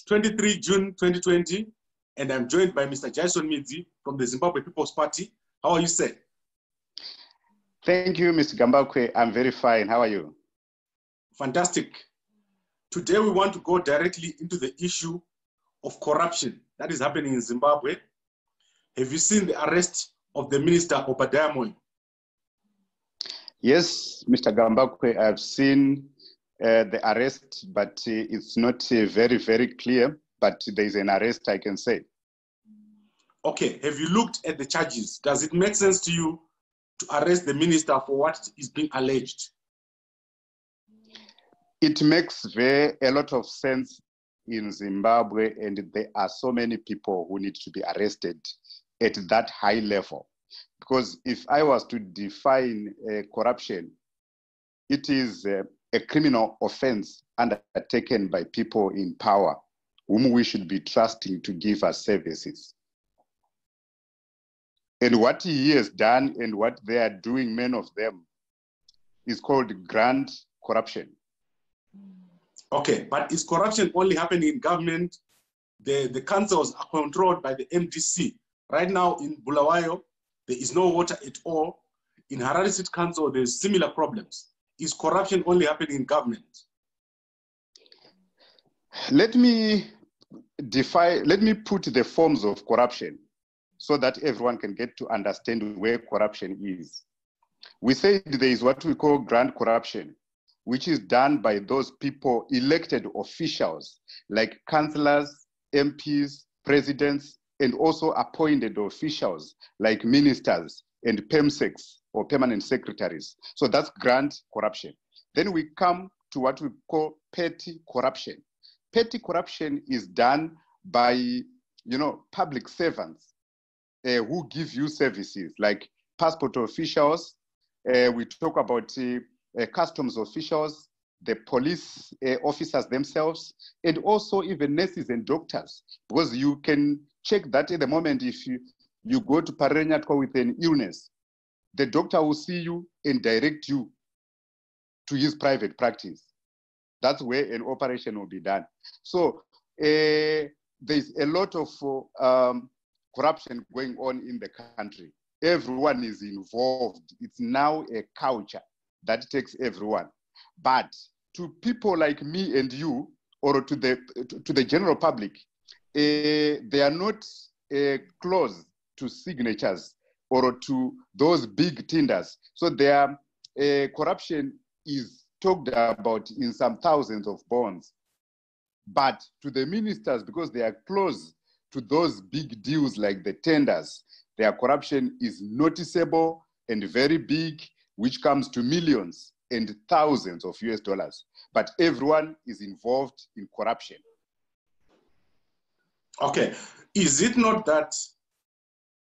It's 23 June 2020, and I'm joined by Mr. Jason Midzi from the Zimbabwe People's Party. How are you, sir? Thank you, Mr. Gambakwe. I'm very fine. How are you? Fantastic. Today, we want to go directly into the issue of corruption that is happening in Zimbabwe. Have you seen the arrest of the Minister Obadiah Moyo? Yes, Mr. Gambakwe, I've seen the arrest, but it's not very clear, but there's an arrest, I can say. Okay, have you looked at the charges? Does it make sense to you to arrest the minister for what is being alleged? It makes a lot of sense in Zimbabwe, and there are so many people who need to be arrested at that high level. Because if I was to define corruption, it is a criminal offense undertaken by people in power whom we should be trusting to give us services. And what he has done and what they are doing, many of them, is called grand corruption. Okay, but is corruption only happening in government? The councils are controlled by the MDC. Right now in Bulawayo, there is no water at all. In Harare City Council, there's similar problems. Is corruption only happening in government? Let me put the forms of corruption so that everyone can get to understand where corruption is. We say there is what we call grand corruption, which is done by those people, elected officials, like councillors, MPs, presidents, and also appointed officials, like ministers and PEMSECs, or permanent secretaries. So that's grand corruption. Then we come to what we call petty corruption. Petty corruption is done by, public servants who give you services, like passport officials. We talk about customs officials, the police officers themselves, and also even nurses and doctors, because you can check that at the moment if you go to Parenyatwa with an illness, the doctor will see you and direct you to his private practice. That's where an operation will be done. So there's a lot of corruption going on in the country. Everyone is involved. It's now a culture that takes everyone. But to people like me and you, or to the general public, they are not close to signatures or to those big tenders. So their corruption is talked about in some thousands of bonds. But to the ministers, because they are close to those big deals like the tenders, their corruption is noticeable and very big, which comes to millions and thousands of US dollars. But everyone is involved in corruption. Okay, is it not that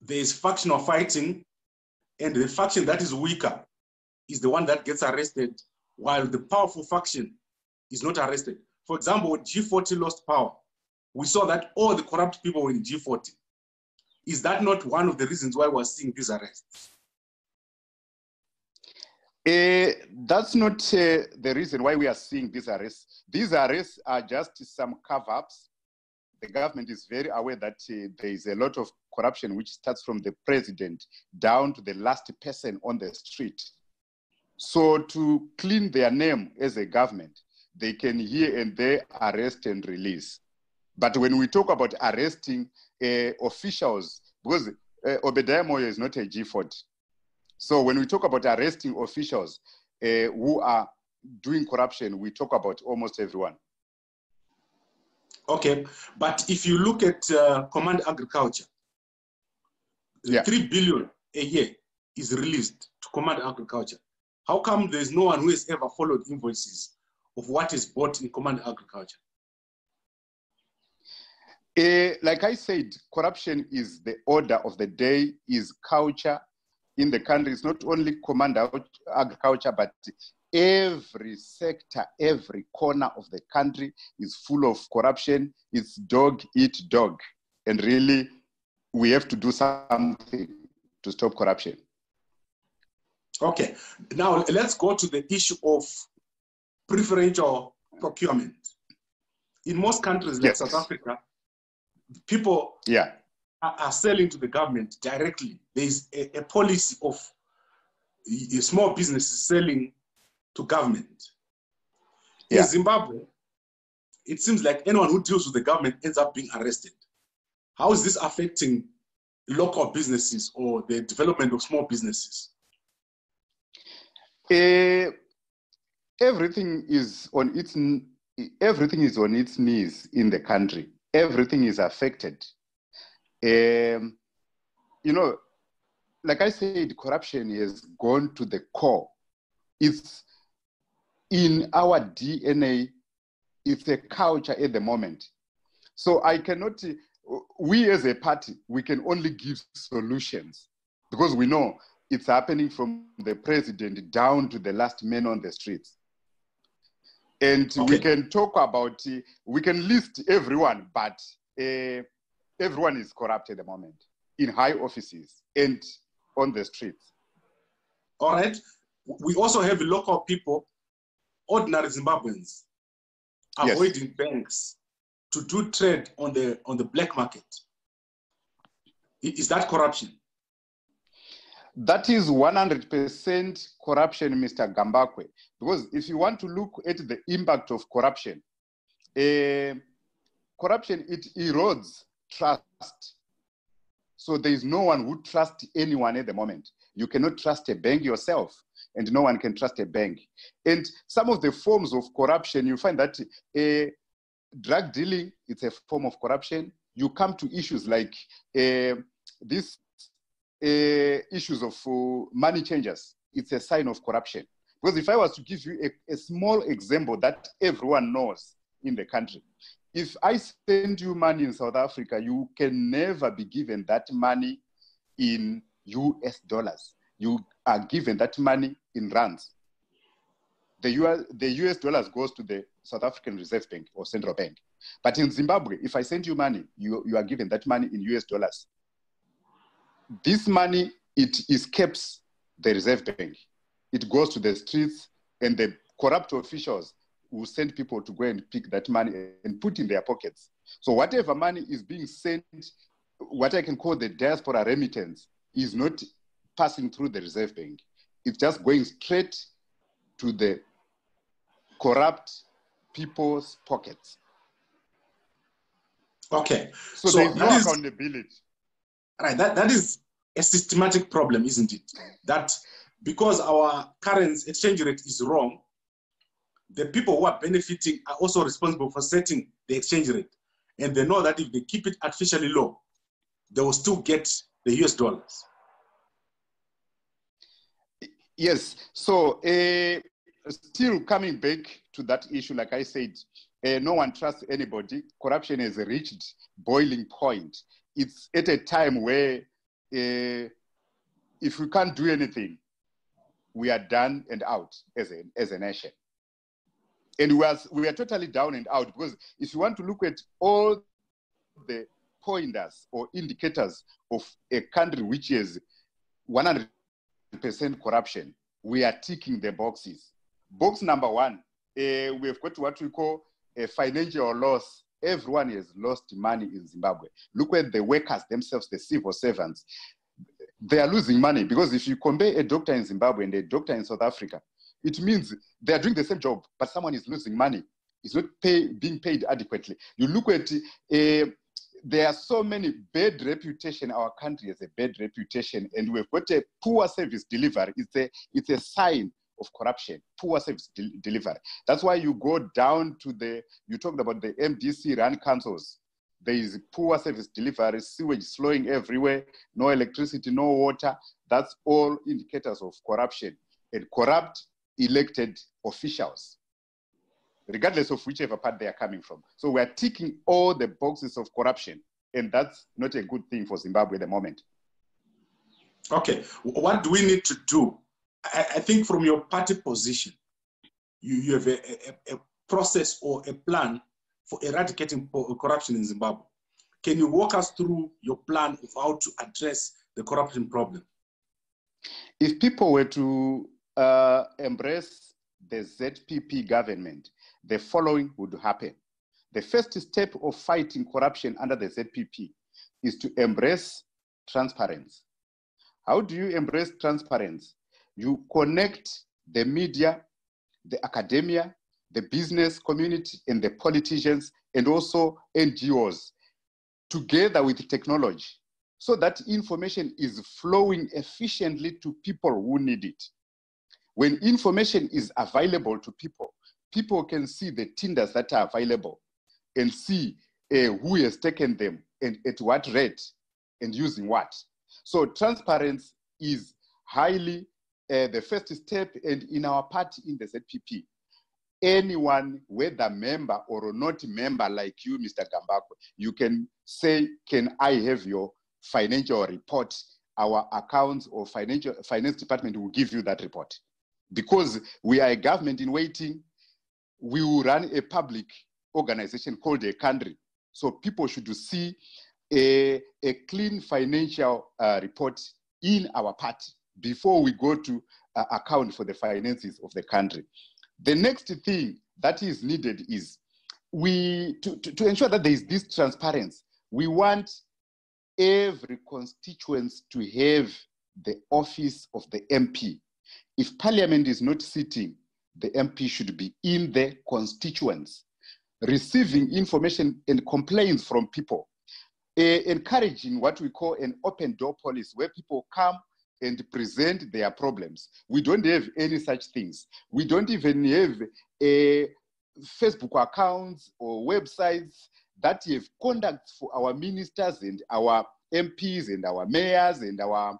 there is factional fighting and the faction that is weaker is the one that gets arrested while the powerful faction is not arrested? For example, when G40 lost power, we saw that all the corrupt people were in G40. Is that not one of the reasons why we're seeing these arrests? That's not the reason why we are seeing these arrests. These arrests are just some cover-ups. The government is very aware that there is a lot of corruption which starts from the president down to the last person on the street. So to clean their name as a government, they can here and there arrest and release. But when we talk about arresting officials, because Obadiah Moyo is not a G40. So when we talk about arresting officials who are doing corruption, we talk about almost everyone. Okay, but if you look at Command Agriculture, 3 billion a year is released to Command Agriculture. How come there's no one who has ever followed invoices of what is bought in Command Agriculture? Like I said, corruption is the order of the day, is culture in the country. It's not only Command Agriculture, but every sector, every corner of the country is full of corruption. It's dog eat dog. And really, we have to do something to stop corruption. Okay, now let's go to the issue of preferential procurement. in most countries like South Africa, people are selling to the government directly. There is a policy of small businesses selling to government. In Zimbabwe, it seems like anyone who deals with the government ends up being arrested. How is this affecting local businesses or the development of small businesses? Everything is on its knees in the country. Everything is affected. You know, like I said, corruption has gone to the core. It's in our DNA. It's a culture at the moment. So I cannot, we as a party, we can only give solutions because we know it's happening from the president down to the last man on the streets. And we can talk about, we can list everyone, but everyone is corrupt at the moment in high offices and on the streets. All right. We also have local people, ordinary Zimbabweans, avoiding banks to do trade on the black market. Is that corruption? That is 100% corruption, Mr. Gambakwe. Because if you want to look at the impact of corruption, corruption, it erodes trust. So there is no one who trusts anyone at the moment. You cannot trust a bank yourself, and no one can trust a bank. And some of the forms of corruption, you find that drug dealing, it's a form of corruption. You come to issues like these issues of money changers. It's a sign of corruption. Because if I was to give you a small example that everyone knows in the country, if I send you money in South Africa, you can never be given that money in US dollars. You are given that money in rands. The US dollars goes to the South African Reserve Bank or Central Bank. But in Zimbabwe, if I send you money, you are given that money in US dollars. This money, it escapes the Reserve Bank. It goes to the streets, and the corrupt officials will send people to go and pick that money and put in their pockets. So whatever money is being sent, what I can call the diaspora remittance, is not passing through the Reserve Bank. It's just going straight to the corrupt people's pockets. Okay. So there's no accountability. Right. That is a systematic problem, isn't it? That because our current exchange rate is wrong, the people who are benefiting are also responsible for setting the exchange rate. And they know that if they keep it artificially low, they will still get the US dollars. Yes. So still coming back to that issue, like I said, no one trusts anybody. Corruption has reached boiling point. It's at a time where if we can't do anything, we are done and out as a nation. And we are totally down and out, because if you want to look at all the pointers or indicators of a country which is 100% corruption, we are ticking the boxes. Box number one, we've got what we call a financial loss. Everyone has lost money in Zimbabwe. Look at the workers themselves, the civil servants. They are losing money, because if you compare a doctor in Zimbabwe and a doctor in South Africa, it means they are doing the same job, but someone is losing money. It's not being paid adequately. You look at, there are so many bad reputation. Our country has a bad reputation, and we've got a poor service delivery. It's a sign of corruption, poor service delivery. That's why you go down to you talked about the MDC run councils. There is poor service delivery, sewage flowing everywhere, no electricity, no water. That's all indicators of corruption, and corrupt elected officials, regardless of whichever part they are coming from. So we're ticking all the boxes of corruption, and that's not a good thing for Zimbabwe at the moment. Okay, what do we need to do? I think from your party position, you have a process or a plan for eradicating corruption in Zimbabwe. Can you walk us through your plan of how to address the corruption problem? If people were to embrace the ZPP government, the following would happen. The first step of fighting corruption under the ZPP is to embrace transparency. How do you embrace transparency? You connect the media, the academia, the business community, and the politicians, and also NGOs together with technology, so that information is flowing efficiently to people who need it. When information is available to people, people can see the tenders that are available and see who has taken them and at what rate and using what. So transparency is highly the first step, and in our party in the ZPP, anyone, whether member or not member like you, Mr. Gambako, you can say, can I have your financial report? Our accounts or finance department will give you that report. Because we are a government in waiting, we will run a public organization called a country. So people should see a clean financial report in our party before we go to account for the finances of the country. The next thing that is needed is to ensure that there is this transparency. We want every constituency to have the office of the MP. If Parliament is not sitting, the MP should be in the constituents, receiving information and complaints from people, encouraging what we call an open door policy, where people come and present their problems. We don't have any such things. We don't even have Facebook accounts or websites that have conduct for our ministers and our MPs and our mayors and our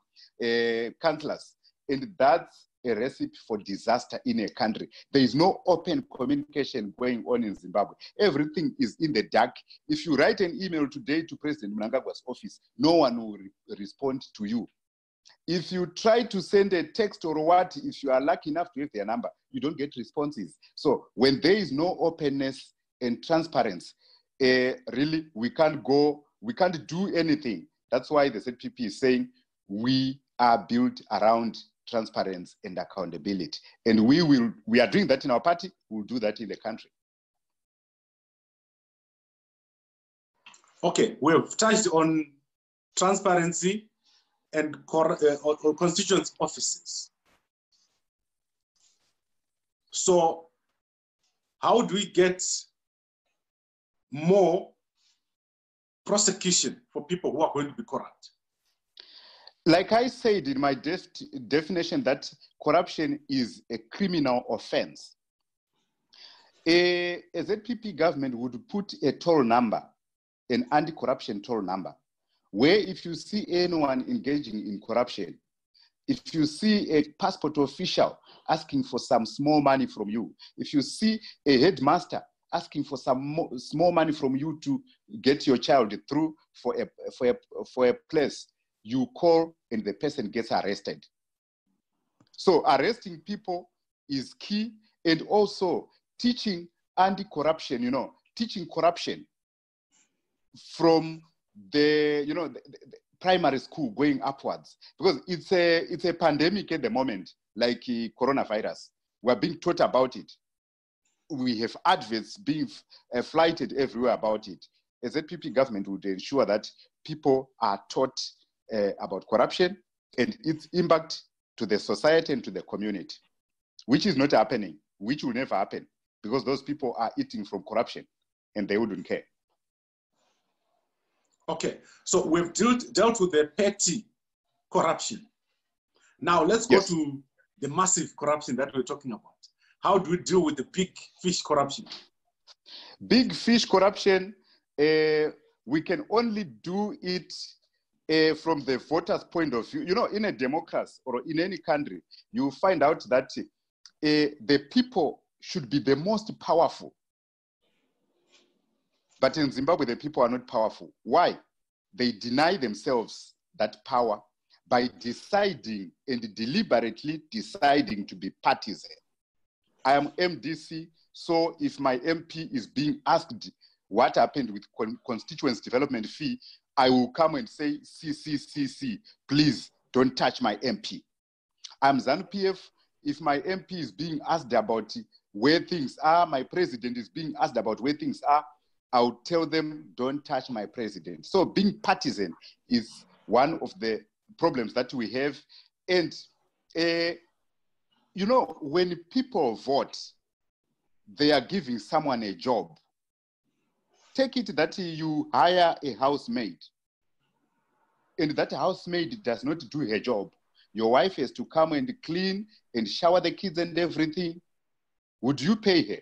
councillors. And that's a recipe for disaster in a country. There is no open communication going on in Zimbabwe. Everything is in the dark. If you write an email today to President Mnangagwa's office, no one will respond to you. If you try to send a text or what, if you are lucky enough to have their number, you don't get responses. So when there is no openness and transparency, really, we can't do anything. That's why the ZPP is saying we are built around transparency and accountability. And we are doing that in our party, we'll do that in the country. Okay, we've touched on transparency and constituent offices. So how do we get more prosecution for people who are going to be corrupt? Like I said in my definition, that corruption is a criminal offense. A ZPP government would put a toll number, an anti-corruption toll number, where if you see anyone engaging in corruption, if you see a passport official asking for some small money from you, if you see a headmaster asking for some small money from you to get your child through for a place, you call and the person gets arrested. So arresting people is key, and also teaching anti-corruption, teaching corruption from the primary school going upwards, because it's a pandemic at the moment, like coronavirus. We're being taught about it. We have adverts being flighted everywhere about it. A ZPP government would ensure that people are taught about corruption and its impact to the society and to the community, which is not happening, which will never happen, because those people are eating from corruption and they wouldn't care. Okay, so we've dealt with the petty corruption. Now let's go to the massive corruption that we're talking about. How do we deal with the big fish corruption? Big fish corruption, we can only do it from the voters' point of view. In a democracy or in any country, you find out that the people should be the most powerful. But in Zimbabwe, the people are not powerful. Why? They deny themselves that power by deciding and deliberately deciding to be partisan. I am MDC, so if my MP is being asked what happened with constituency development fee, I will come and say, see, please don't touch my MP. I'm ZANU-PF. If my MP is being asked about where things are, my president is being asked about where things are, I'll tell them, don't touch my president. So being partisan is one of the problems that we have. And, you know, when people vote, they are giving someone a job. Take it that you hire a housemaid, and that housemaid does not do her job. Your wife has to come and clean and shower the kids and everything. Would you pay her?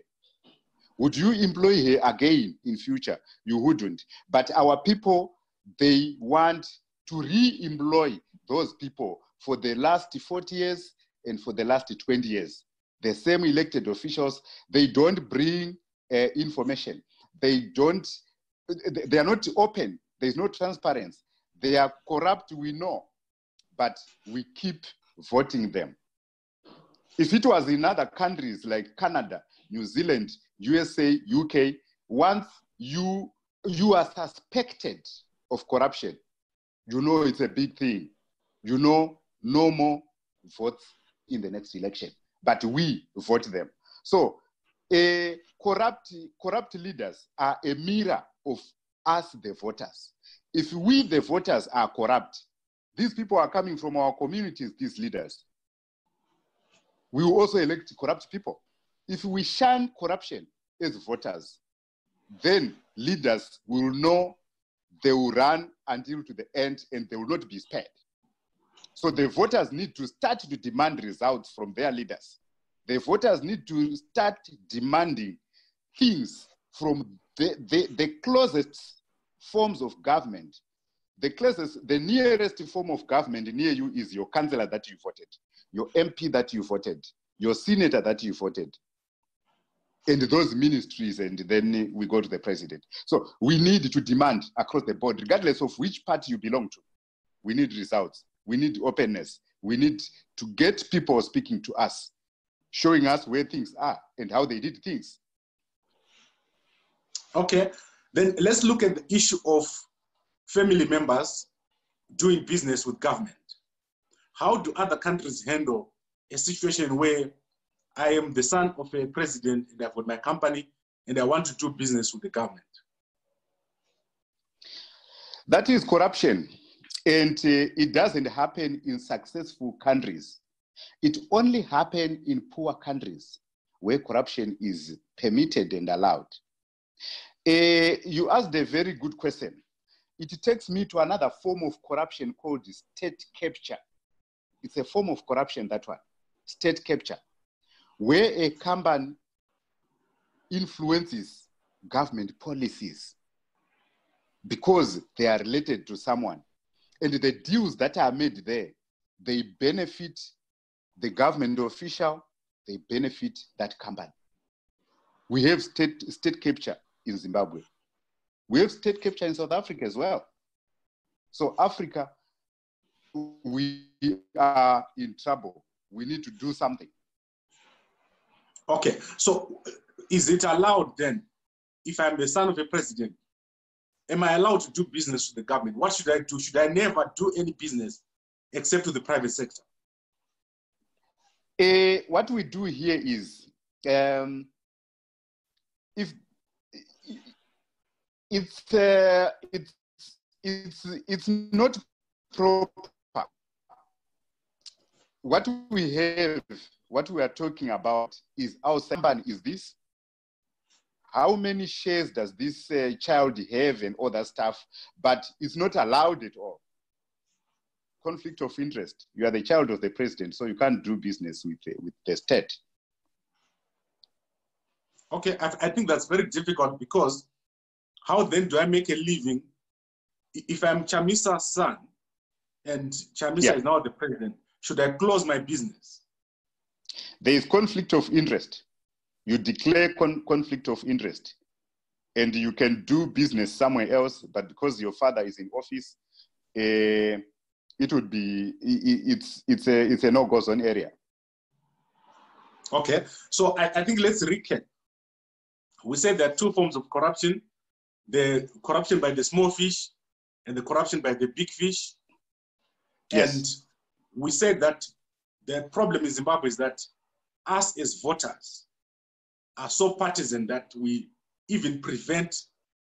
Would you employ her again in future? You wouldn't. But our people, they want to re-employ those people for the last 40 years and for the last 20 years. The same elected officials, they don't bring information. They are not open. There's no transparency. They are corrupt, we know, but we keep voting them. If it was in other countries like Canada, New Zealand, USA, UK, once you are suspected of corruption, you know it's a big thing. You know, no more votes in the next election, but we vote them. So corrupt leaders are a mirror of us, the voters. If we, the voters, are corrupt, these people are coming from our communities, these leaders. We will also elect corrupt people. If we shun corruption as voters, then leaders will know they will run until to the end and they will not be spared. So the voters need to start to demand results from their leaders. The voters need to start demanding things from the closest forms of government. The nearest form of government near you is your councillor that you voted, your MP that you voted, your senator that you voted, and those ministries, and then we go to the president. So we need to demand across the board, regardless of which party you belong to. We need results. We need openness. We need to get people speaking to us, showing us where things are and how they did things. Okay, then let's look at the issue of family members doing business with government. How do other countries handle a situation where I am the son of a president and I've got my company and I want to do business with the government? That is corruption. And it doesn't happen in successful countries. It only happens in poor countries where corruption is permitted and allowed. You asked a very good question. It takes me to another form of corruption called state capture. It's a form of corruption, that one, state capture, where a company influences government policies because they are related to someone. And the deals that are made there, they benefit the government official, they benefit that company. We have state capture in Zimbabwe. We have state capture in South Africa as well. So Africa, we are in trouble. We need to do something. Okay, so is it allowed then, if I'm the son of a president, am I allowed to do business with the government? What should I do? Should I never do any business except to the private sector? What we do here is, if it's not proper. What we are talking about is how someone is this? How many shares does this child have and all that stuff? But it's not allowed at all. Conflict of interest. You are the child of the president, so you can't do business with the state. Okay, I think that's very difficult, because how then do I make a living if I'm Chamisa's son and Chamisa is now the president? Should I close my business? There is conflict of interest. You declare conflict of interest, and you can do business somewhere else, but because your father is in office, it would be, it's a no-go zone area. Okay, so I think let's recap. We said there are two forms of corruption: the corruption by the small fish and the corruption by the big fish. Yes. And we said that the problem in Zimbabwe is that us as voters are so partisan that we even prevent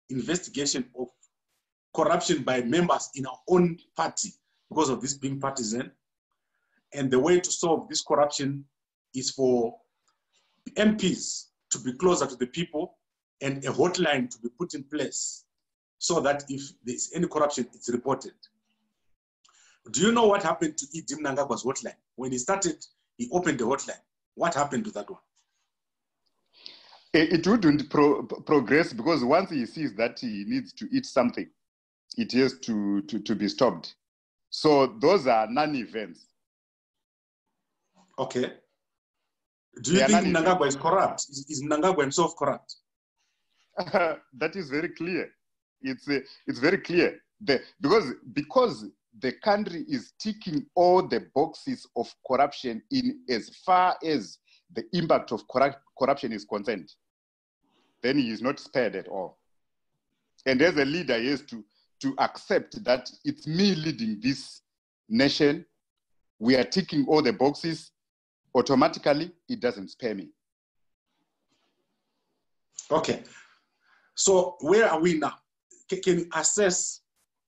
investigation of corruption by members in our own party because of this being partisan. And the way to solve this corruption is for MPs to be closer to the people and a hotline to be put in place so that if there's any corruption, it's reported. Do you know what happened to E.D. Mnangagwa's hotline? When he started, he opened the hotline. What happened to that one? It wouldn't progress because once he sees that he needs to eat something, it has to be stopped. So those are non-events. Okay. Do you think Mnangagwa is corrupt? Is Mnangagwa himself corrupt? That is very clear. It's very clear. Because the country is ticking all the boxes of corruption in as far as the impact of corruption is concerned, then he is not spared at all. And as a leader, he has to accept that it's me leading this nation. We are ticking all the boxes. Automatically, it doesn't spare me. Okay. So where are we now? Can you assess,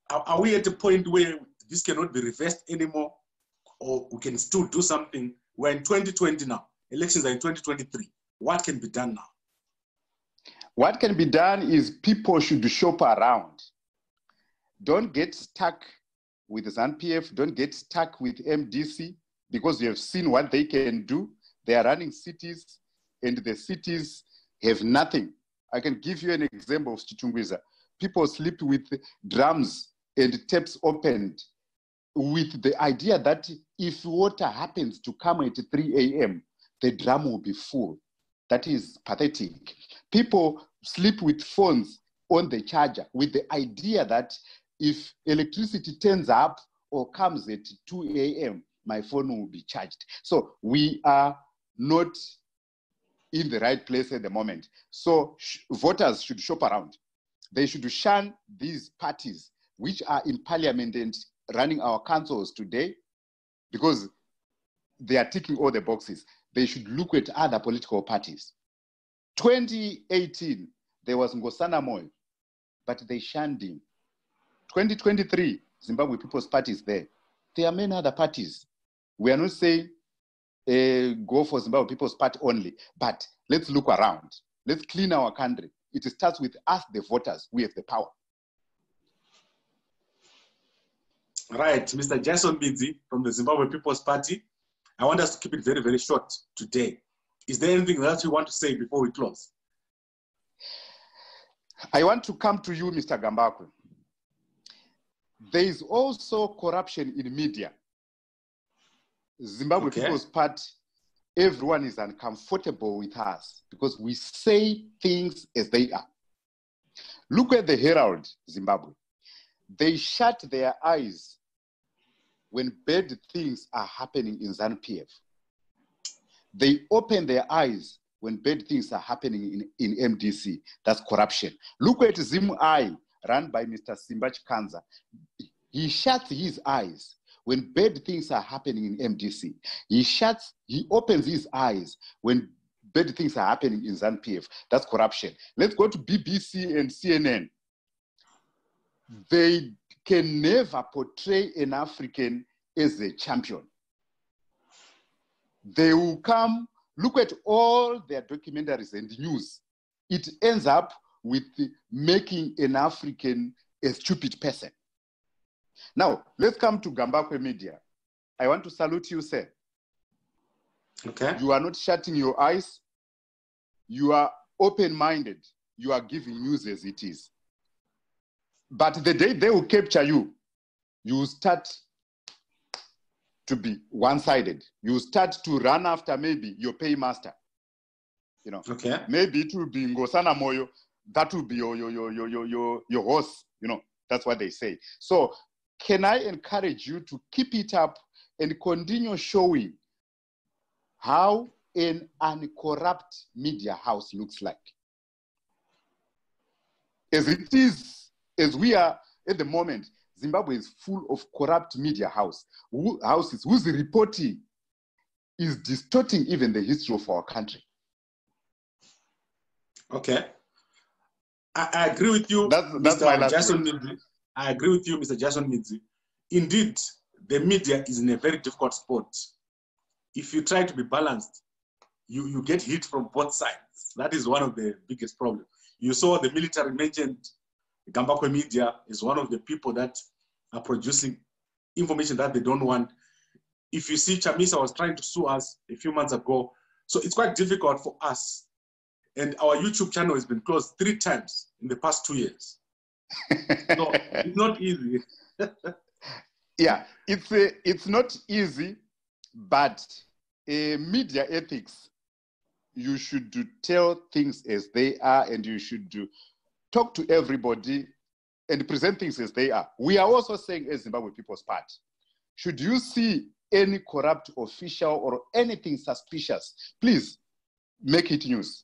are we at a point where this cannot be reversed anymore, or we can still do something? We're in 2020 now. Elections are in 2023. What can be done now? What can be done is people should shop around. Don't get stuck with ZANU-PF. Don't get stuck with MDC, because you have seen what they can do. They are running cities, and the cities have nothing. I can give you an example of Chichungwiza. People sleep with drums and taps opened with the idea that if water happens to come at 3 a.m., the drum will be full. That is pathetic. People sleep with phones on the charger with the idea that if electricity turns up or comes at 2 a.m., my phone will be charged. So we are not in the right place at the moment. So voters should shop around. They should shun these parties which are in parliament and running our councils today, because they are ticking all the boxes. They should look at other political parties. 2018, there was Nkosana Moyo, but they shunned him. 2023, Zimbabwe People's Party is there. There are many other parties. We are not saying go for Zimbabwe People's Party only, but let's look around. Let's clean our country. It starts with us, the voters. We have the power. Right, Mr. Jason Mbidzi from the Zimbabwe People's Party. I want us to keep it very, very short today. Is there anything else you want to say before we close? I want to come to you, Mr. Gambakwe. There is also corruption in media. Zimbabwe People's Party, everyone is uncomfortable with us because we say things as they are. Look at the Herald, Zimbabwe. They shut their eyes when bad things are happening in ZANU-PF. They open their eyes when bad things are happening in MDC. That's corruption. Look at ZimEye, run by Mr. Simba Chikanza. He shuts his eyes when bad things are happening in MDC. He opens his eyes when bad things are happening in ZANU-PF. That's corruption. Let's go to BBC and CNN. They can never portray an African as a champion. They will come, look at all their documentaries and news. It ends up with making an African a stupid person. Now, let's come to Gambakwe Media. I want to salute you, sir. Okay. You are not shutting your eyes. You are open-minded. You are giving news as it is. But the day they will capture you, you will start to be one-sided. You will start to run after maybe your paymaster. You know, okay. Maybe it will be Nkosana Moyo. That will be your horse. You know, that's what they say. So can I encourage you to keep it up and continue showing how an uncorrupt media house looks like? As it is, as we are at the moment, Zimbabwe is full of corrupt media houses whose reporting is distorting even the history of our country. Okay. I agree with you, That's my last Jason word. Midzi. I agree with you, Mr. Jason Midzi. Indeed, the media is in a very difficult spot. If you try to be balanced, you get hit from both sides. That is one of the biggest problems. You saw the military mentioned Gambakwe Media is one of the people that are producing information that they don't want. If you see, Chamisa was trying to sue us a few months ago. So it's quite difficult for us. And our YouTube channel has been closed 3 times in the past 2 years. So it's not easy. Yeah, it's not easy, but media ethics, you should tell things as they are, and you should talk to everybody and present things as they are. We are also saying as Zimbabwe People's Party, should you see any corrupt official or anything suspicious, please make it news.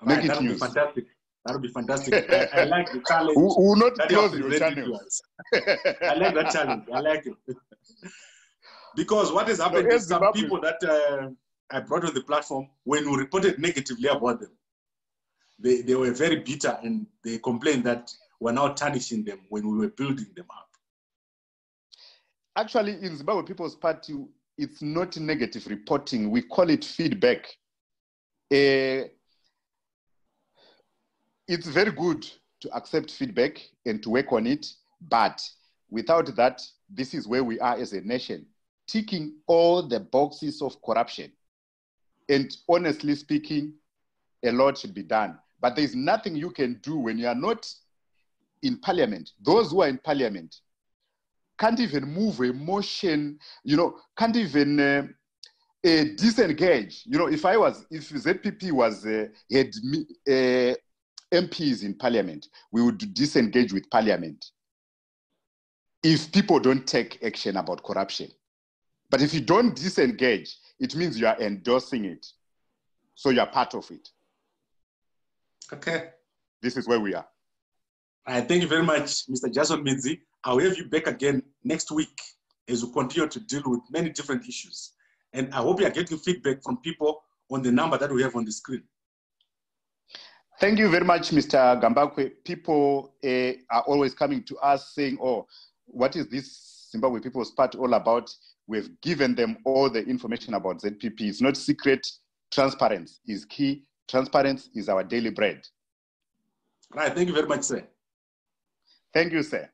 Make it news. Fantastic. That would be fantastic. I like the challenge. We will not that close your channel. I like that challenge. I like it. Because what has happened is some people that I brought on the platform, when we reported negatively about them, they were very bitter and they complained that we're now tarnishing them when we were building them up. Actually, in Zimbabwe People's Party, it's not negative reporting. We call it feedback. It's very good to accept feedback and to work on it, but without that, this is where we are as a nation, ticking all the boxes of corruption. And honestly speaking, a lot should be done. But there's nothing you can do when you are not in parliament. Those who are in parliament can't even move a motion, can't even disengage. If ZPP had MPs in parliament, we would disengage with parliament if people don't take action about corruption. But if you don't disengage, it means you are endorsing it. So you are part of it. Okay. This is where we are. Thank you very much, Mr. Jason Midzi. I'll have you back again next week as we continue to deal with many different issues. And I hope you are getting feedback from people on the number that we have on the screen. Thank you very much, Mr. Gambakwe. People are always coming to us saying, oh, what is this Zimbabwe People's Party all about? We've given them all the information about ZPP. It's not secret. Transparency is key. Transparency is our daily bread. Right. Thank you very much, sir. Thank you, sir.